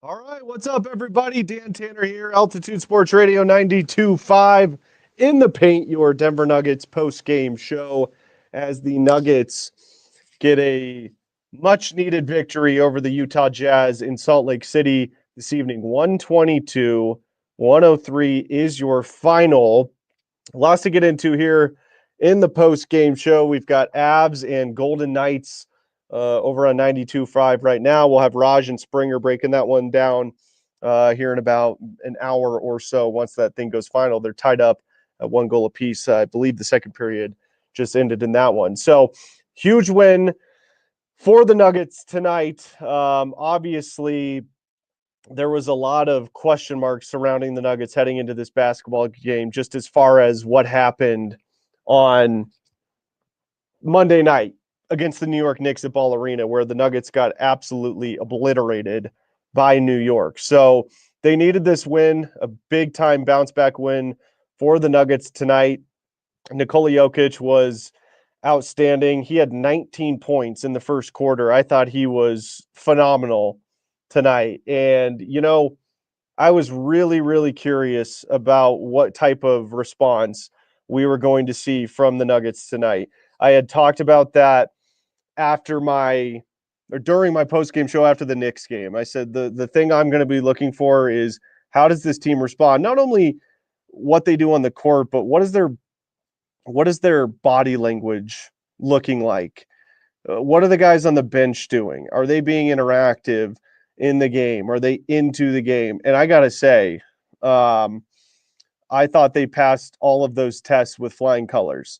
All right, what's up, everybody? Dan Tanner here, Altitude Sports Radio 92.5 in the paint, your Denver Nuggets post-game show as the Nuggets get a much-needed victory over the Utah Jazz in Salt Lake City this evening. 122-103 is your final. Lots to get into here in the post-game show. We've got Avs and Golden Knights over on 92.5 right now. We'll have Raj and Springer breaking that one down here in about an hour or so once that thing goes final. They're tied up at one goal apiece. I believe the second period just ended in that one. So huge win for the Nuggets tonight. Obviously, there was a lot of question marks surrounding the Nuggets heading into this basketball game, just as far as what happened on Monday night against the New York Knicks at Ball Arena, where the Nuggets got absolutely obliterated by New York. So they needed this win, a big-time bounce-back win for the Nuggets tonight. Nikola Jokic was outstanding. He had 19 points in the first quarter. I thought he was phenomenal tonight. And, I was really, really curious about what type of response we were going to see from the Nuggets tonight. I had talked about that during my post-game show after the Knicks game. I said the thing I'm going to be looking for is how does this team respond? Not only what they do on the court, but what is their body language looking like? What are the guys on the bench doing? Are they being interactive in the game? Are they into the game? And I got to say, I thought they passed all of those tests with flying colors.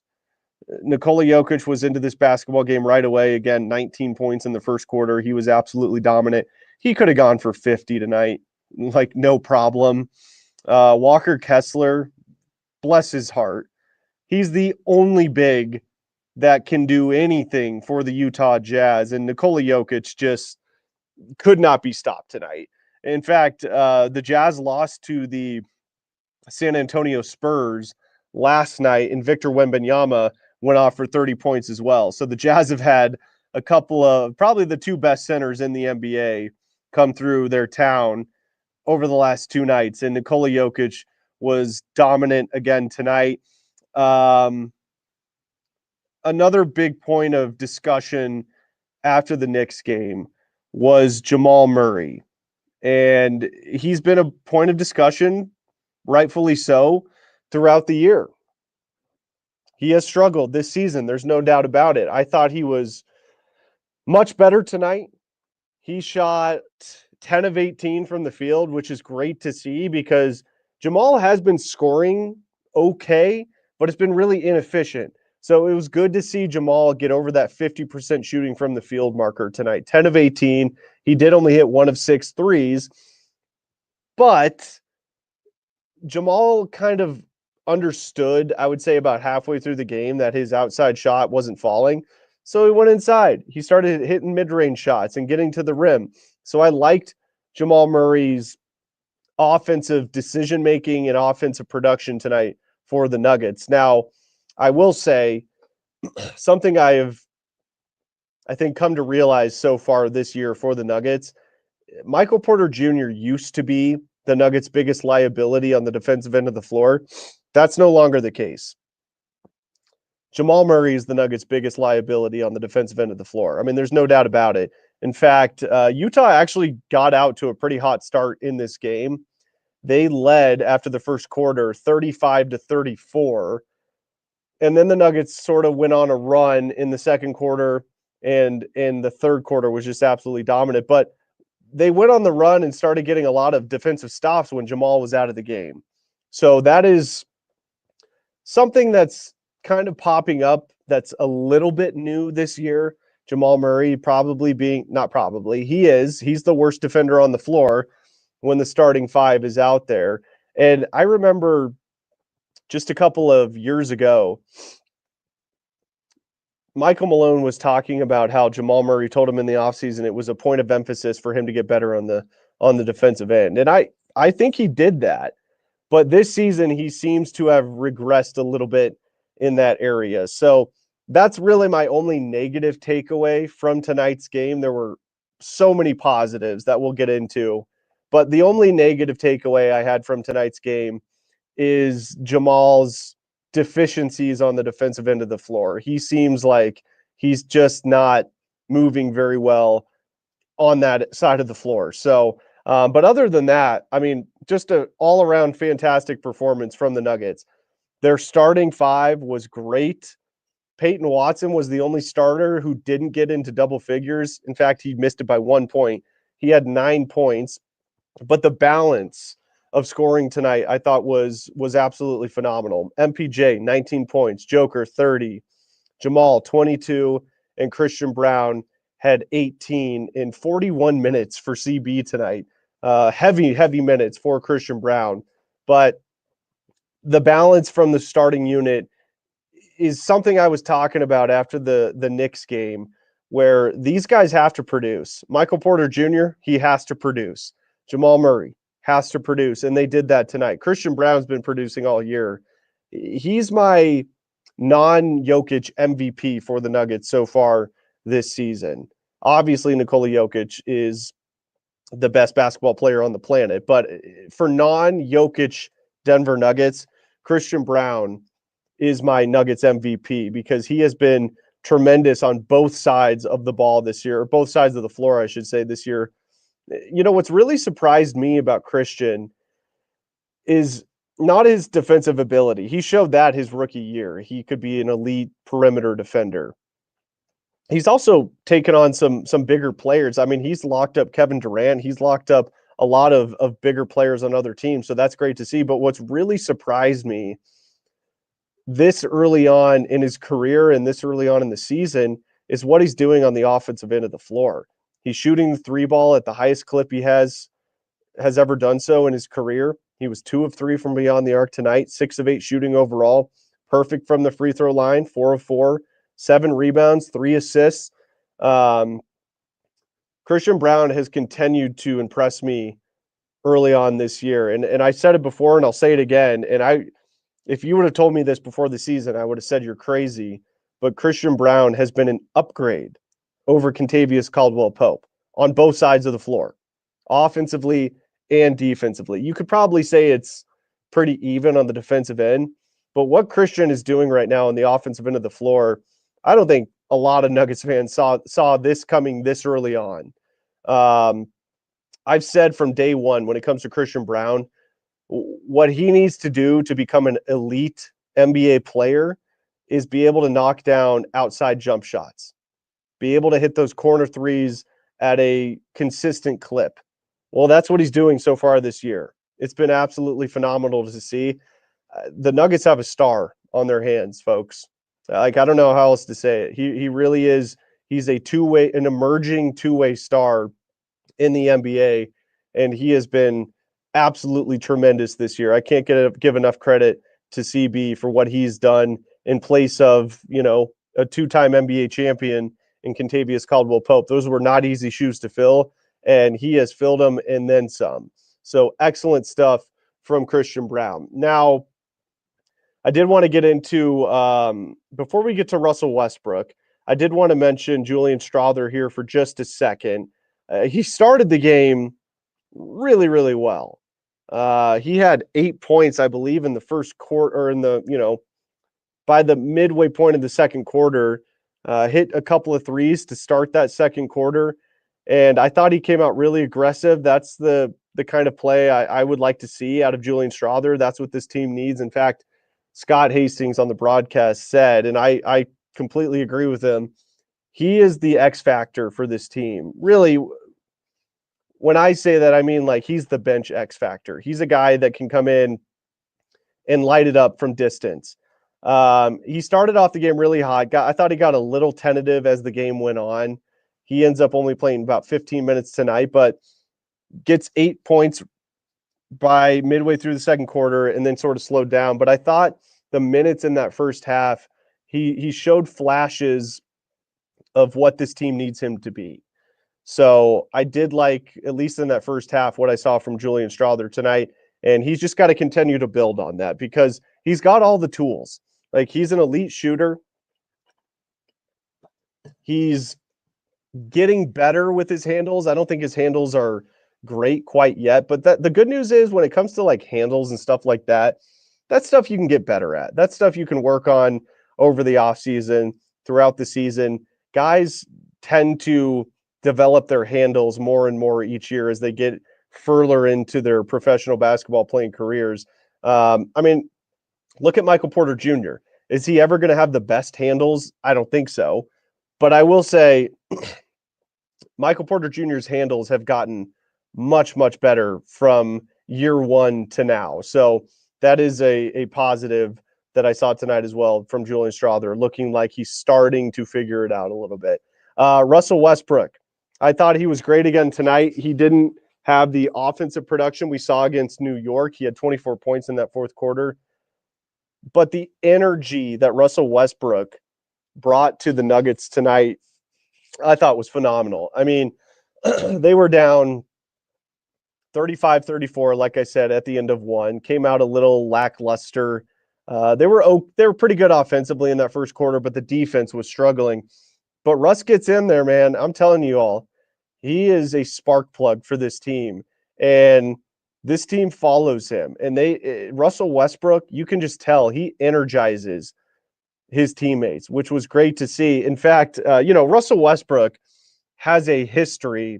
Nikola Jokic was into this basketball game right away. Again, 19 points in the first quarter. He was absolutely dominant. He could have gone for 50 tonight, like no problem. Walker Kessler, bless his heart. He's the only big that can do anything for the Utah Jazz, and Nikola Jokic just could not be stopped tonight. In fact, the Jazz lost to the San Antonio Spurs last night, and Victor Wembanyama went off for 30 points as well. So the Jazz have had a couple of probably the two best centers in the NBA come through their town over the last two nights, and Nikola Jokic was dominant again tonight. Another big point of discussion after the Knicks game was Jamal Murray. And he's been a point of discussion, rightfully so, throughout the year. He has struggled this season. There's no doubt about it. I thought he was much better tonight. He shot 10 of 18 from the field, which is great to see because Jamal has been scoring okay, but it's been really inefficient. So it was good to see Jamal get over that 50% shooting from the field marker tonight. 10 of 18. He did only hit 1 of 6 threes, but Jamal kind of understood, I would say about halfway through the game, that his outside shot wasn't falling. So he went inside. He started hitting mid-range shots and getting to the rim. So I liked Jamal Murray's offensive decision-making and offensive production tonight for the Nuggets. Now, I will say something I think, come to realize so far this year for the Nuggets. Michael Porter Jr. used to be the Nuggets' biggest liability on the defensive end of the floor. That's no longer the case. Jamal Murray is the Nuggets' biggest liability on the defensive end of the floor. I mean, there's no doubt about it. In fact, Utah actually got out to a pretty hot start in this game. They led after the first quarter 35-34. And then the Nuggets sort of went on a run in the second quarter, and in the third quarter was just absolutely dominant. But they went on the run and started getting a lot of defensive stops when Jamal was out of the game. So that is something that's kind of popping up that's a little bit new this year. Jamal Murray he's the worst defender on the floor when the starting five is out there. And I remember just a couple of years ago, Michael Malone was talking about how Jamal Murray told him in the offseason it was a point of emphasis for him to get better on the defensive end. And I think he did that. But this season, he seems to have regressed a little bit in that area. So that's really my only negative takeaway from tonight's game. There were so many positives that we'll get into But the only negative takeaway I had from tonight's game is Jamal's deficiencies on the defensive end of the floor. He seems like he's just not moving very well on that side of the floor. So, but other than that, I mean, just an all around fantastic performance from the Nuggets. Their starting five was great. Peyton Watson was the only starter who didn't get into double figures. In fact, he missed it by 1 point. He had 9 points, but the balance of scoring tonight I thought was absolutely phenomenal. MPJ 19 points, Joker 30, Jamal 22, and Christian Braun had 18 in 41 minutes for CB tonight. Heavy minutes for Christian Braun, but the balance from the starting unit is something I was talking about after the Knicks game, where these guys have to produce. Michael Porter Jr., he has to produce. Jamal Murray has to produce, and they did that tonight. Christian Braun's been producing all year. He's my non-Jokic MVP for the Nuggets so far this season. Obviously, Nikola Jokic is the best basketball player on the planet, but for non-Jokic Denver Nuggets, Christian Braun is my Nuggets MVP because he has been tremendous on both sides of the ball this year, or both sides of the floor, I should say, this year. You know, what's really surprised me about Christian is not his defensive ability. He showed that his rookie year. He could be an elite perimeter defender. He's also taken on some bigger players. I mean, he's locked up Kevin Durant. He's locked up a lot of bigger players on other teams. So that's great to see. But what's really surprised me this early on in his career and this early on in the season is what he's doing on the offensive end of the floor. He's shooting the three ball at the highest clip he has ever done so in his career. He was 2 of 3 from beyond the arc tonight, 6 of 8 shooting overall, perfect from the free throw line, 4 of 4, 7 rebounds, 3 assists. Christian Braun has continued to impress me early on this year. And I said it before and I'll say it again. And if you would have told me this before the season, I would have said you're crazy. But Christian Braun has been an upgrade over Kentavious Caldwell-Pope on both sides of the floor, offensively and defensively. You could probably say it's pretty even on the defensive end, but what Christian is doing right now on the offensive end of the floor, I don't think a lot of Nuggets fans saw this coming this early on. I've said from day one when it comes to Christian Braun, what he needs to do to become an elite NBA player is be able to knock down outside jump shots, be able to hit those corner threes at a consistent clip. Well, that's what he's doing so far this year. It's been absolutely phenomenal to see. The Nuggets have a star on their hands, folks. Like, I don't know how else to say it. He really is. He's an emerging two-way star in the NBA, and he has been absolutely tremendous this year. I can't give enough credit to CB for what he's done in place of, you know, a 2-time NBA champion in Kentavious Caldwell-Pope. Those were not easy shoes to fill, and he has filled them and then some. So excellent stuff from Christian Braun. Now, I did want to get into, before we get to Russell Westbrook, I did want to mention Julian Strawther here for just a second. He started the game really, really well. He had 8 points, I believe, in the first quarter, or by the midway point of the second quarter, hit a couple of threes to start that second quarter. And I thought he came out really aggressive. That's the kind of play I would like to see out of Julian Strawther. That's what this team needs. In fact, Scott Hastings on the broadcast said, and I completely agree with him, he is the X factor for this team. Really, when I say that, I mean, like, he's the bench X factor. He's a guy that can come in and light it up from distance. He started off the game really hot. I thought he got a little tentative as the game went on. He ends up only playing about 15 minutes tonight, but gets 8 points by midway through the second quarter and then sort of slowed down. But I thought the minutes in that first half, he showed flashes of what this team needs him to be. So I did like, at least in that first half, what I saw from Julian Strawther tonight. And he's just got to continue to build on that because he's got all the tools. Like, he's an elite shooter. He's getting better with his handles. I don't think his handles are great quite yet. But the good news is when it comes to like handles and stuff like that, that's stuff you can get better at. That's stuff you can work on over the offseason, throughout the season. Guys tend to develop their handles more and more each year as they get further into their professional basketball playing careers. I mean, look at Michael Porter Jr. Is he ever going to have the best handles? I don't think so. But I will say Michael Porter Jr.'s handles have gotten much, much better from year one to now. So that is a positive that I saw tonight as well from Julian Strawther, looking like he's starting to figure it out a little bit. Russell Westbrook, I thought he was great again tonight. He didn't have the offensive production we saw against New York. He had 24 points in that fourth quarter. But the energy that Russell Westbrook brought to the Nuggets tonight, I thought was phenomenal. I mean, they were down 35-34, like I said, at the end of one, came out a little lackluster. They were pretty good offensively in that first quarter, but the defense was struggling. But Russ gets in there, man. I'm telling you all, he is a spark plug for this team. And this team follows him. And Russell Westbrook, you can just tell he energizes his teammates, which was great to see. In fact, Russell Westbrook has a history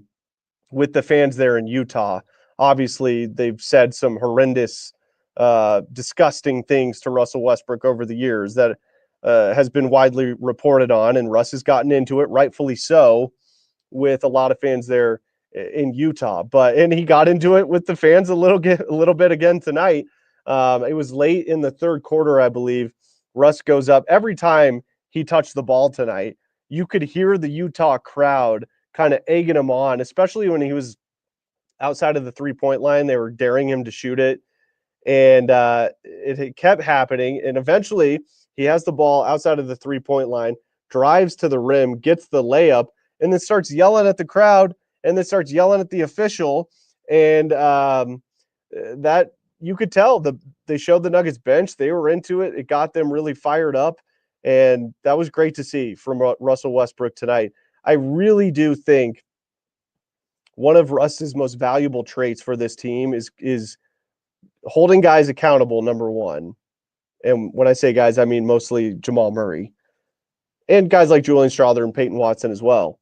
with the fans there in Utah. Obviously, they've said some horrendous, disgusting things to Russell Westbrook over the years that has been widely reported on, and Russ has gotten into it, rightfully so, with a lot of fans there in Utah. And he got into it with the fans a little bit again tonight. It was late in the third quarter, I believe. Russ goes up. Every time he touched the ball tonight, you could hear the Utah crowd kind of egging him on, especially when he was outside of the three-point line. They were daring him to shoot it. And it kept happening. And eventually he has the ball outside of the three-point line, drives to the rim, gets the layup, and then starts yelling at the crowd, and then starts yelling at the official. And that you could tell they showed the Nuggets bench. They were into it. It got them really fired up. And that was great to see from Russell Westbrook tonight. I really do think one of Russ's most valuable traits for this team is holding guys accountable, number one. And when I say guys, I mean mostly Jamal Murray and guys like Julian Strawther and Peyton Watson as well.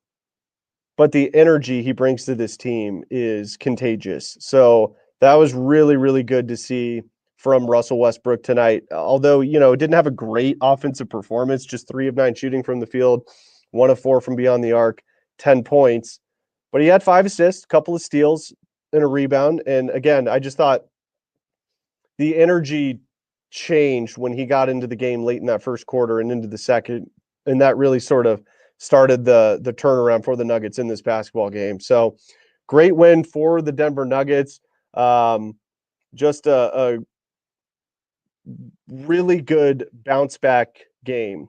But the energy he brings to this team is contagious. So that was really, really good to see from Russell Westbrook tonight. Although, it didn't have a great offensive performance, just 3 of 9 shooting from the field, 1 of 4 from beyond the arc, 10 points. But he had 5 assists, a couple of steals, and a rebound. And again, I just thought the energy changed when he got into the game late in that first quarter and into the second. And that really sort of started the turnaround for the Nuggets in this basketball game. So great win for the Denver Nuggets. Just a really good bounce back game.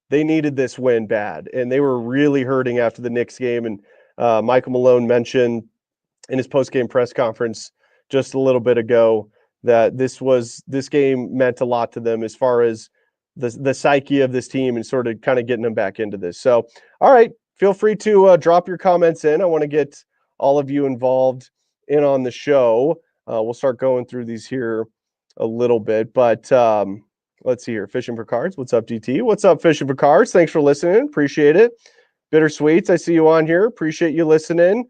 They needed this win bad, and they were really hurting after the Knicks game. And Michael Malone mentioned in his post-game press conference just a little bit ago that this game meant a lot to them as far as the psyche of this team and sort of kind of getting them back into this. So, all right, feel free to drop your comments in. I want to get all of you involved in on the show. We'll start going through these here a little bit, but let's see here. Fishing for Cards. What's up, DT? What's up, Fishing for Cards? Thanks for listening. Appreciate it. Bittersweets, I see you on here. Appreciate you listening.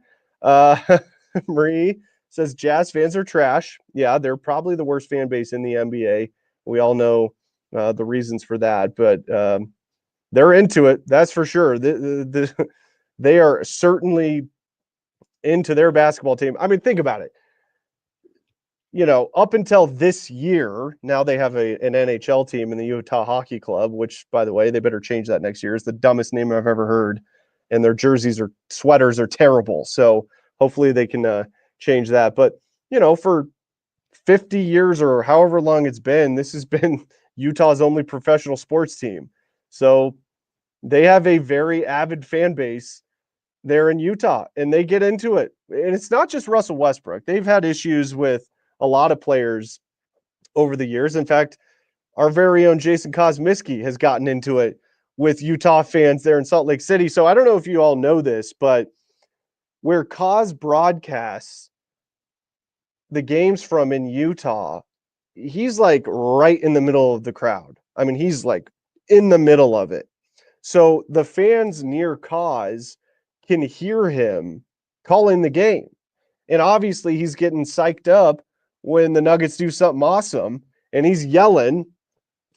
Marie says Jazz fans are trash. Yeah, they're probably the worst fan base in the NBA. We all know the reasons for that, but they're into it. That's for sure. They are certainly into their basketball team. I mean, think about it. Up until this year, now they have an NHL team in the Utah Hockey Club, which, by the way, they better change that next year. It's the dumbest name I've ever heard. And their sweaters are terrible. So hopefully they can change that. But, for 50 years or however long it's been, this has been Utah's only professional sports team. So they have a very avid fan base there in Utah, and they get into it. And it's not just Russell Westbrook. They've had issues with a lot of players over the years. In fact, our very own Jason Kosmicki has gotten into it with Utah fans there in Salt Lake City. So I don't know if you all know this, but where Kaz broadcasts the games from in Utah, he's like right in the middle of the crowd. I mean, he's like in the middle of it. So the fans near Kaz can hear him calling the game. And obviously he's getting psyched up when the Nuggets do something awesome and he's yelling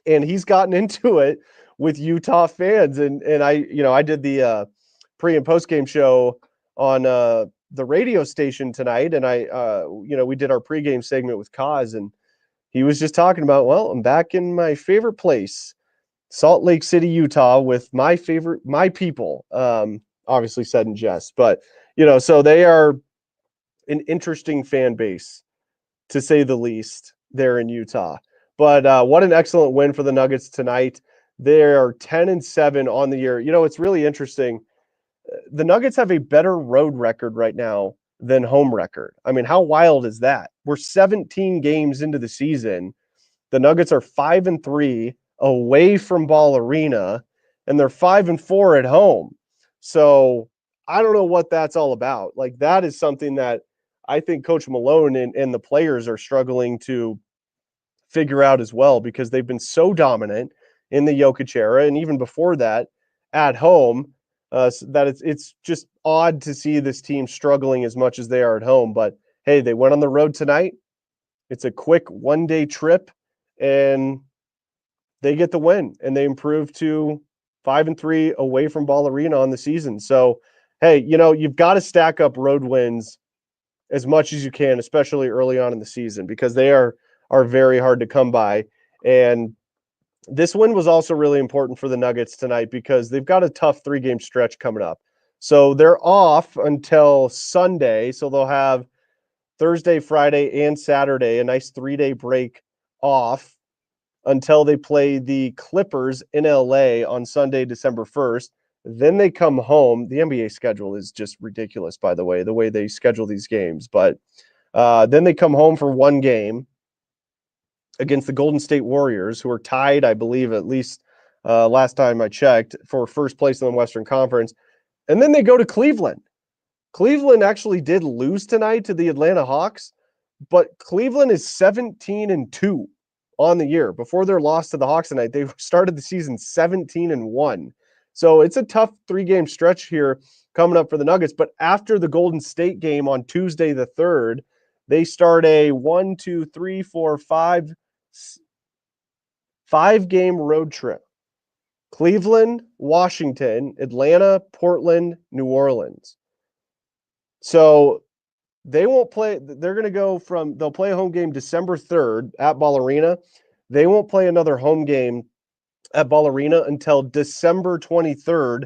and he's gotten into it with Utah fans. And I did the pre and post game show on the radio station tonight, and we did our pregame segment with Kaz, and he was just talking about, well, I'm back in my favorite place, Salt Lake City, Utah, with my people. Obviously said in jest, but so they are an interesting fan base, to say the least, there in Utah. But what an excellent win for the Nuggets tonight. They are 10-7 on the year. It's really interesting. The Nuggets have a better road record right now than home record. I mean, how wild is that? We're 17 games into the season. The Nuggets are 5-3 away from Ball Arena, and they're 5-4 at home. So I don't know what that's all about. Like, that is something that I think Coach Malone and the players are struggling to figure out as well, because they've been so dominant in the Jokic era, and even before that at home, so that it's just odd to see this team struggling as much as they are at home. But hey, they went on the road tonight. It's a quick one-day trip, and they get the win, and they improve to 5-3 away from Ball Arena on the season. So, hey, you've got to stack up road wins as much as you can, especially early on in the season, because they are very hard to come by. And this win was also really important for the Nuggets tonight because they've got a tough 3-game stretch coming up. So they're off until Sunday. So they'll have Thursday, Friday, and Saturday, a nice 3-day break off until they play the Clippers in LA on Sunday, December 1st. Then they come home. The NBA schedule is just ridiculous, by the way they schedule these games. But then they come home for one game against the Golden State Warriors, who are tied, I believe, at least last time I checked, for first place in the Western Conference. And then they go to Cleveland. Cleveland actually did lose tonight to the Atlanta Hawks, but Cleveland is 17-2 on the year. Before their loss to the Hawks tonight, they started the season 17-1. So it's a tough 3-game stretch here coming up for the Nuggets. But after the Golden State game on Tuesday the 3rd, they start a 5-game road trip. Cleveland, Washington, Atlanta, Portland, New Orleans. So they won't play. They'll play a home game December 3rd at Ball Arena. They won't play another home game at Ball Arena until December 23rd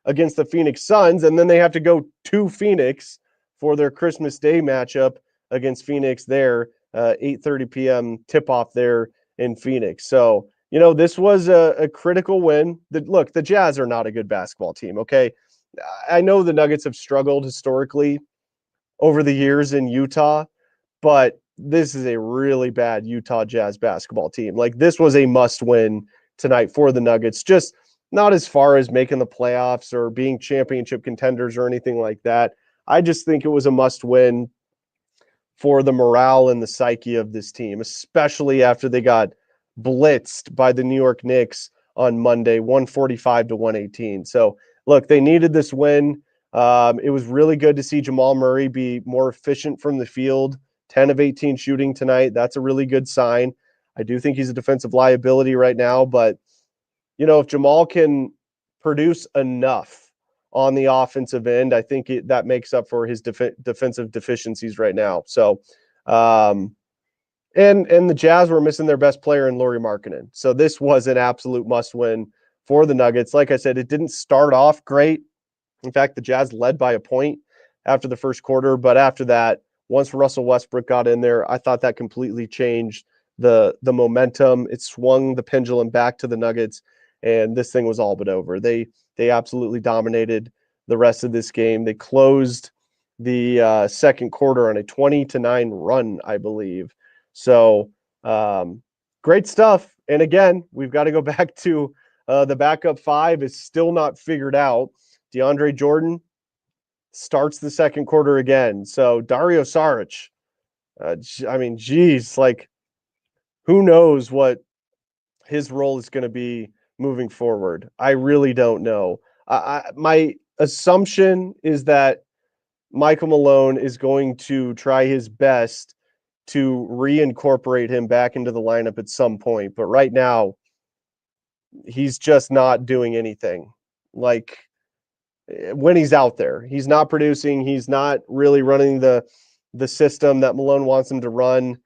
against the Phoenix Suns. And then they have to go to Phoenix for their Christmas Day matchup against Phoenix there, 8:30 p.m. tip-off there in Phoenix. So, this was a critical win. Look, the Jazz are not a good basketball team, okay? I know the Nuggets have struggled historically over the years in Utah, but this is a really bad Utah Jazz basketball team. Like, this was a must-win tonight for the Nuggets, just not as far as making the playoffs or being championship contenders or anything like that. I just think it was a must-win for the morale and the psyche of this team, especially after they got blitzed by the New York Knicks on Monday, 145-118. So, look, they needed this win. It was really good to see Jamal Murray be more efficient from the field, 10 of 18 shooting tonight. That's a really good sign. I do think he's a defensive liability right now, but, if Jamal can produce enough on the offensive end, I think that makes up for his defensive deficiencies right now. So, and the Jazz were missing their best player in Lauri Markkanen. So this was an absolute must-win for the Nuggets. Like I said, it didn't start off great. In fact, the Jazz led by a point after the first quarter, but after that, once Russell Westbrook got in there, I thought that completely changed the momentum. It swung the pendulum back to the Nuggets, and this thing was all but over. They absolutely dominated the rest of this game. They closed the second quarter on a 20-9 run, I believe. So great stuff. And again, we've got to go back to the backup five is still not figured out. DeAndre Jordan, starts the second quarter again. So Dario Saric, I mean, geez, like who knows what his role is going to be moving forward. I really don't know. My assumption is that Michael Malone is going to try his best to reincorporate him back into the lineup at some point. But right now, he's just not doing anything. Like when he's out there, he's not producing. He's not really running the system that Malone wants him to run.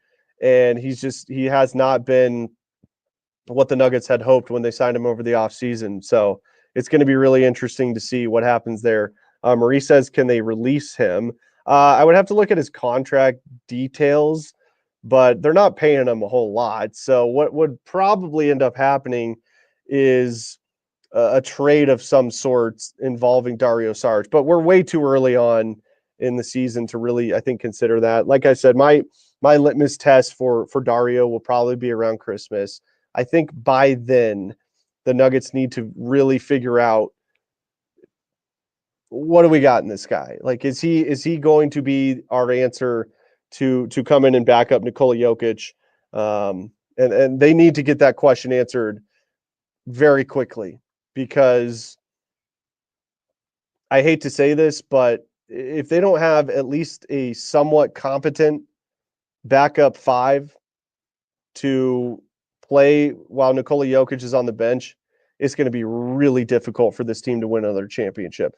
And he has not been what the Nuggets had hoped when they signed him over the offseason. So it's going to be really interesting to see what happens there. Marie says, can they release him? I would have to look at his contract details, but they're not paying him a whole lot. So what would probably end up happening is a trade of some sorts involving Dario Saric. But we're way too early on in the season to really, I think, consider that. Like I said, my litmus test for Dario will probably be around Christmas. I think by then the Nuggets need to really figure out what do we got in this guy? Like, is he going to be our answer to come in and back up Nikola Jokic? And they need to get that question answered very quickly, because I hate to say this, but if they don't have at least a somewhat competent backup five to play while Nikola Jokic is on the bench, it's going to be really difficult for this team to win another championship.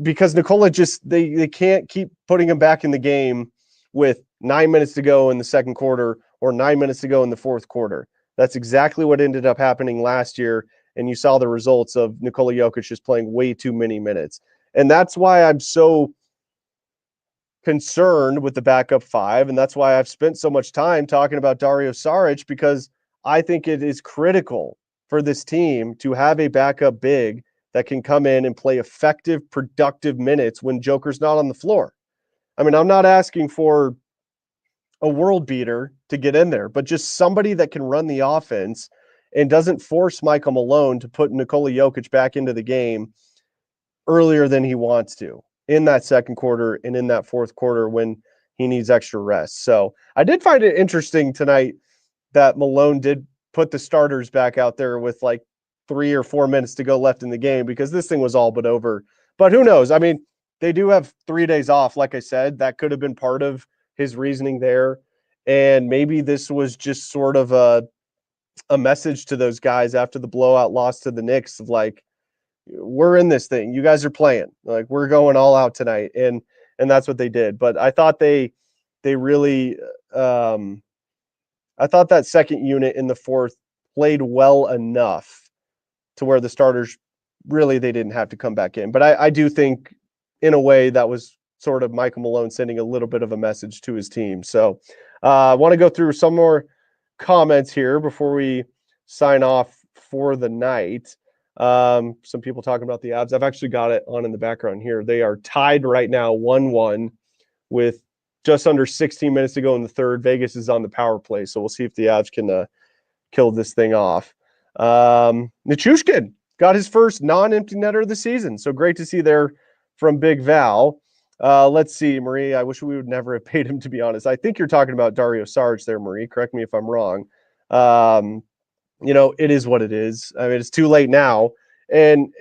Because Nikola just they can't keep putting him back in the game with 9 minutes to go in the second quarter or 9 minutes to go in the fourth quarter. That's exactly what ended up happening last year, and you saw the results of Nikola Jokic just playing way too many minutes. And that's why I'm so concerned with the backup five, and that's why I've spent so much time talking about Dario Saric, because I think it is critical for this team to have a backup big that can come in and play effective, productive minutes when Joker's not on the floor. I mean, I'm not asking for a world beater to get in there, but just somebody that can run the offense and doesn't force Michael Malone to put Nikola Jokic back into the game earlier than he wants to in that second quarter and in that fourth quarter when he needs extra rest. So I did find it interesting tonight that Malone did put the starters back out there with like 3 or 4 minutes to go left in the game, because this thing was all but over. But who knows? I mean, they do have 3 days off. Like I said, that could have been part of his reasoning there. And maybe this was just sort of a message to those guys after the blowout loss to the Knicks of like, we're in this thing. You guys are playing. Like, we're going all out tonight. And that's what they did. But I thought they really I thought that second unit in the fourth played well enough to where the starters really, they didn't have to come back in. But I do think in a way that was sort of Michael Malone sending a little bit of a message to his team. So I want to go through some more comments here before we sign off for the night. Some people talking about the Avs. I've actually got it on in the background here. They are tied right now 1-1 with just under 16 minutes to go in the third. Vegas is on the power play, so we'll see if the Avs can kill this thing off. Nichushkin got his first non-empty netter of the season, so great to see there from Big Val. Let's see, Marie. I wish we would never have paid him, to be honest. I think you're talking about Dario Saric there, Marie. Correct me if I'm wrong. It is what it is. I mean, it's too late now. And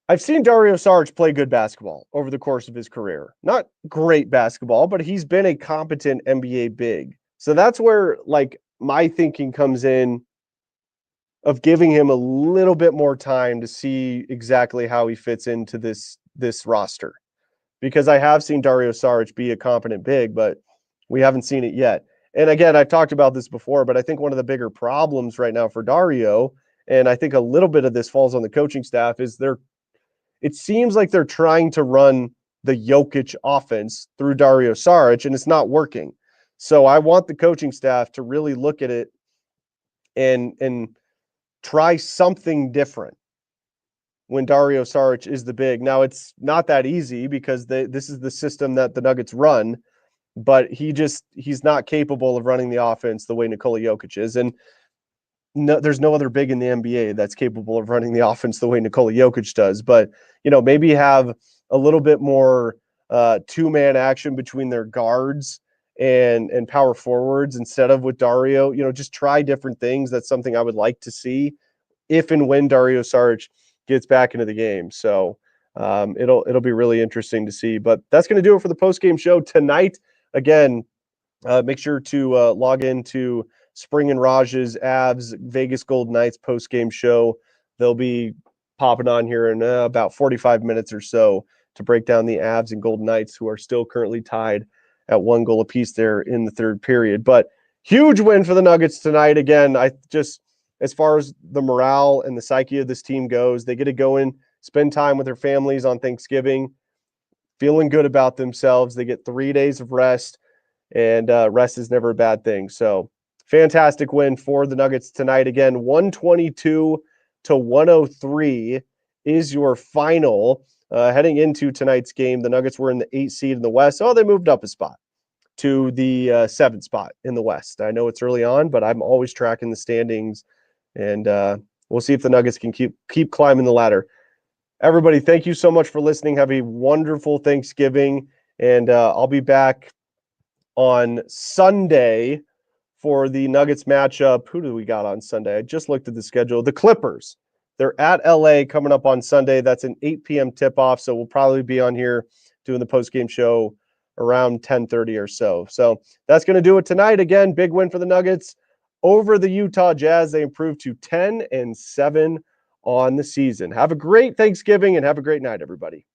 I've seen Dario Saric play good basketball over the course of his career. Not great basketball, but he's been a competent NBA big. So that's where, like, my thinking comes in of giving him a little bit more time to see exactly how he fits into this roster. Because I have seen Dario Saric be a competent big, but we haven't seen it yet. And again, I've talked about this before, but I think one of the bigger problems right now for Dario, and I think a little bit of this falls on the coaching staff, is it seems like they're trying to run the Jokic offense through Dario Saric, and it's not working. So I want the coaching staff to really look at it and try something different when Dario Saric is the big. Now, it's not that easy because this is the system that the Nuggets run, but he's not capable of running the offense the way Nikola Jokic is. And no, there's no other big in the NBA that's capable of running the offense the way Nikola Jokic does. But, maybe have a little bit more two-man action between their guards and power forwards instead of with Dario. Just try different things. That's something I would like to see if and when Dario Saric gets back into the game. So it'll be really interesting to see. But that's going to do it for the post-game show tonight. Again, make sure to log into Spring and Raj's Avs Vegas Golden Knights post-game show. They'll be popping on here in about 45 minutes or so to break down the Avs and Golden Knights, who are still currently tied at 1 goal apiece there in the third period. But huge win for the Nuggets tonight. Again, as far as the morale and the psyche of this team goes, they get to go in, spend time with their families on Thanksgiving, feeling good about themselves. They get 3 days of rest, and rest is never a bad thing. So fantastic win for the Nuggets tonight. Again, 122-103 is your final. Heading into tonight's game, the Nuggets were in the 8th seed in the West. Oh, they moved up a spot to the 7th spot in the West. I know it's early on, but I'm always tracking the standings, and we'll see if the Nuggets can keep climbing the ladder. Everybody, thank you so much for listening. Have a wonderful Thanksgiving, and I'll be back on Sunday for the Nuggets matchup. Who do we got on Sunday? I just looked at the schedule. The Clippers. They're at LA coming up on Sunday. That's an 8 p.m. tip-off, so we'll probably be on here doing the post-game show around 10:30 or so. So that's going to do it tonight. Again, big win for the Nuggets over the Utah Jazz. They improved to 10-7 on the season. Have a great Thanksgiving and have a great night, everybody.